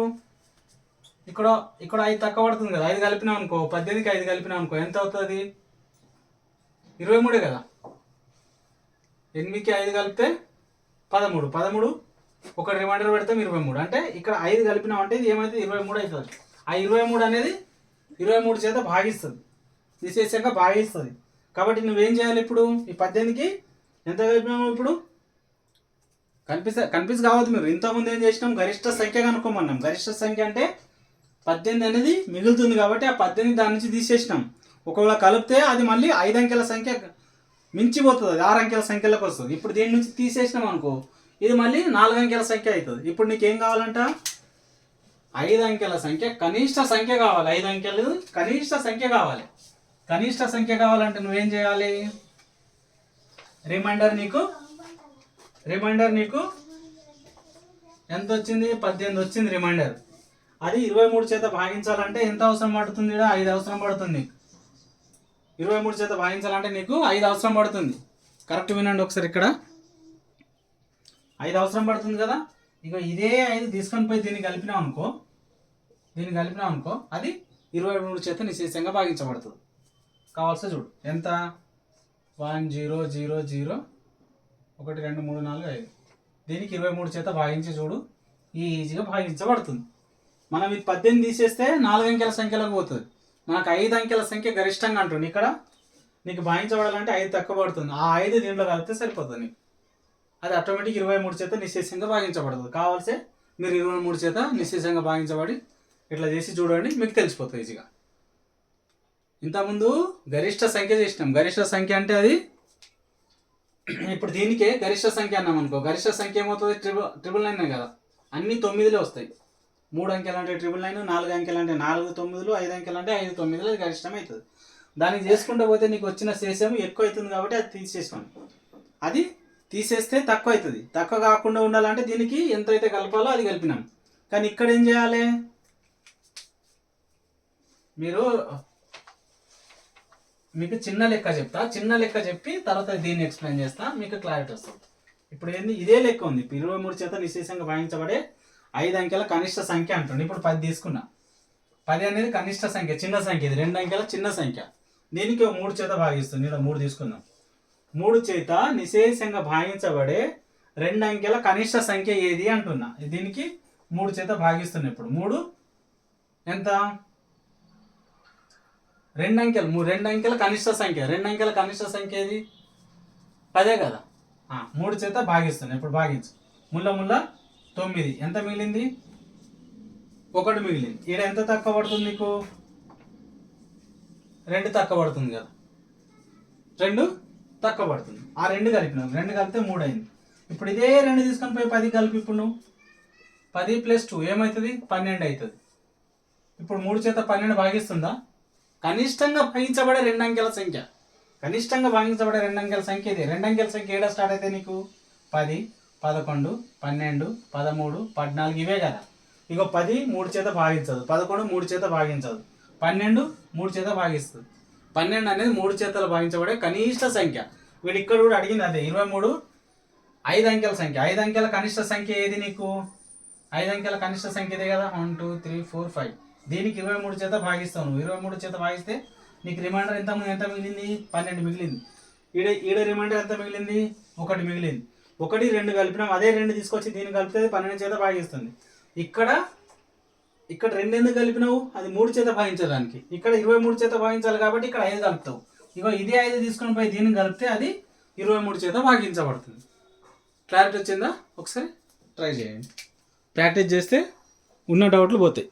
ఇక్కడ 5 తక్కువ పడుతుంది కదా. 5 కలిపినాం అనుకో, 18కి 5 కలిపినాం అనుకో, ఎంత అవుతుంది? 23 కదా. 8కి 5 కలిపితే 13. 13 ఒక రిమైండర్ పెడితే 23. అంటే ఇక్కడ 5 కలిపినాం అంటే ఇది ఏమైతే 23 అవుతుంది. ఆ 23 అనేది 23 చేత భాగిస్తుంది, నిశేషంగా భాగిస్తుంది. కాబట్టి నువ్వేం చేయాలి? ఇప్పుడు ఈ 18కి ఎంత కలిపినాము? ఇప్పుడు కన్ఫ్యూజ్ కావద్దు మీరు. ఇంతకుముందు ఏం చేసినాం? గరిష్ట సంఖ్య కనుక్కోమన్నాం. గరిష్ట సంఖ్య అంటే 18 అనేది మిగులుతుంది కాబట్టి ఆ 18 దాని నుంచి తీసేసినాం. ఒకవేళ కలిపితే అది మళ్ళీ 5 అంకెల సంఖ్య మించిపోతుంది, అది 6 అంకెల సంఖ్యలోకి వస్తుంది. ఇప్పుడు దీని నుంచి తీసేసినాం అనుకో, ఇది మళ్ళీ 4 అంకెల సంఖ్య అవుతుంది. ఇప్పుడు నీకేం కావాలంట? 5 అంకెల సంఖ్య, కనిష్ట సంఖ్య కావాలి. 5 అంకెలు కనిష్ట సంఖ్య కావాలి. కనిష్ట సంఖ్య కావాలంటే నువ్వేం చేయాలి? రిమైండర్ నీకు ఎంత వచ్చింది? 18 వచ్చింది రిమైండర్. అది 23 చేత భాగించాలంటే ఎంత అవసరం పడుతుంది? 5 అవసరం పడుతుంది. 23 చేత భాగించాలంటే నీకు 5 అవసరం పడుతుంది. కరెక్ట్ వినండి ఒకసారి. ఇక్కడ 5 అవసరం పడుతుంది కదా. ఇక ఇదే 5 తీసుకొని పోయి దీన్ని కలిపినాం అనుకో, అది 23 చేత నిశేషంగా భాగించబడుతుంది. కావాల్సి చూడు ఎంత? 1 0 0 0 1 2 3 4 5. దీనికి 23 చేత భాగించి చూడు, ఈజీగా భాగించబడుతుంది. మనం ఇది 18 తీసేస్తే 4 అంకెల సంఖ్యలోకి పోతుంది. మనకు 5 అంకెల సంఖ్య గరిష్టంగా అంటుంది. ఇక్కడ నీకు భాగించబడాలంటే 5 తక్కువ పడుతుంది. ఆ 5 దీంట్లో కలిపితే సరిపోతుంది నీకు. అది ఆటోమేటిక్ 23 చేత నిశేషంగా భాగించబడుతుంది. కావాల్సే మీరు 23 చేత నిశేషంగా భాగించబడి ఇట్లా చేసి చూడండి, మీకు తెలిసిపోతుంది ఈజీగా. ఇంతకుముందు గరిష్ట సంఖ్య చేసినాం. గరిష్ట సంఖ్య అంటే అది ఇప్పుడు దీనికే గరిష్ట సంఖ్య అన్నాం అనుకో. గరిష్ట సంఖ్య ఏమవుతుంది? 999 కదా. అన్ని 9లే వస్తాయి. 3 అంకెలు అంటే 999, 4 అంకెలు అంటే 4 9లు, 5 అంకెలు అంటే 5 9లు. అది గరిష్టం అవుతుంది. దానికి చేసుకుంటూ పోతే నీకు వచ్చిన శేషం ఎక్కువ అవుతుంది కాబట్టి అది తీసేసాం. అది తీసేస్తే తక్కువ అవుతుంది. తక్కువ కాకుండా ఉండాలంటే దీనికి ఎంత అయితే కలపాలో అది కలిపినాం. కానీ ఇక్కడ ఏం చేయాలి? మీకు చిన్న లెక్క చెప్తా. చిన్న లెక్క చెప్పి తర్వాత దీన్ని ఎక్స్ప్లెయిన్ చేస్తా, మీకు క్లారిటీ వస్తుంది. ఇప్పుడు ఏంది? ఇదే లెక్క ఉంది. 23 చేత నిశేషంగా భాగించబడే 5 అంకెల కనిష్ట సంఖ్య అంటుంది. ఇప్పుడు 10 తీసుకున్నా. 10 అనేది కనిష్ట సంఖ్య, చిన్న సంఖ్య. ఇది 2 అంకెల చిన్న సంఖ్య. దీనికి 3 చేత భాగిస్తుంది. ఇక్కడ 3 తీసుకుందాం. 3 చేత నిశేషంగా భాగించబడే 2 అంకెల కనిష్ట సంఖ్య ఏది అంటున్నా. దీనికి 3 చేత భాగిస్తున్నా. ఇప్పుడు 3 ఎంత? 2 అంకెలు. 2 అంకెల కనిష్ట సంఖ్య. 2 అంకెల కనిష్ట సంఖ్య ఏది? 10 కదా. 3 చేత భాగిస్తున్నా. ఇప్పుడు భాగించు. ముళ్ళ 9. ఎంత మిగిలింది? 1 మిగిలింది. ఇక్కడ ఎంత తక్కువ పడుతుంది నీకు? 2 తక్కువ పడుతుంది కదా. 2 తక్కువ పడుతుంది. ఆ 2 కలిపినాం. 2 కలిపితే 3 అయింది. ఇప్పుడు ఇదే 2 తీసుకొని పోయి 10 కలిపి ఇప్పుడు నువ్వు 10 + 2 ఏమవుతుంది? 12 అవుతుంది. ఇప్పుడు 3 చేత 12 భాగిస్తుందా? కనిష్టంగా భాగించబడే 2 అంకెల సంఖ్య. కనిష్టంగా భాగించబడే 2 అంకెల సంఖ్య ఇది. 2 అంకెల సంఖ్య ఏడా స్టార్ట్ అయితే నీకు? 10 11 12 13 14 ఇవే కదా. ఇగో 10 3 చేత భాగించదు, 11 3 చేత భాగించదు, 12 3 చేత భాగిస్తుంది. 12 అనేది 3 చేతలు భాగించబడే కనిష్ట సంఖ్య. వీడు ఇక్కడ కూడా అడిగింది అదే. 23 5 అంకెల సంఖ్య. 5 అంకెల కనిష్ట సంఖ్య ఏది నీకు? 5 అంకెల కనిష్ట సంఖ్య ఇదే కదా. 1 2 3 4 5. దీనికి 23 చేత భాగిస్తావు నువ్వు. 23 చేత భాగిస్తే నీకు రిమైండర్ ఎంత మిగిలింది? 12 మిగిలింది. ఈడ రిమైండర్ ఎంత మిగిలింది? 1 మిగిలింది. 1 2 కలిపినాం. అదే 2 తీసుకొచ్చి దీన్ని కలిపితే 12 చేత భాగిస్తుంది. ఇక్కడ 2 ఎందుకు కలిపినావు? అది 3 చేత భాగించడానికి. ఇక్కడ 23 చేత భాగించాలి కాబట్టి ఇక్కడ 5 కలుపుతావు. ఇగో ఇదే 5 తీసుకొని పోయి దీన్ని కలిపితే అది 23 చేత భాగించబడుతుంది. క్లారిటీ వచ్చిందా? ఒకసారి ట్రై చేయండి. ప్రాక్టీస్ చేస్తే ఉన్న డౌట్లు పోతాయి.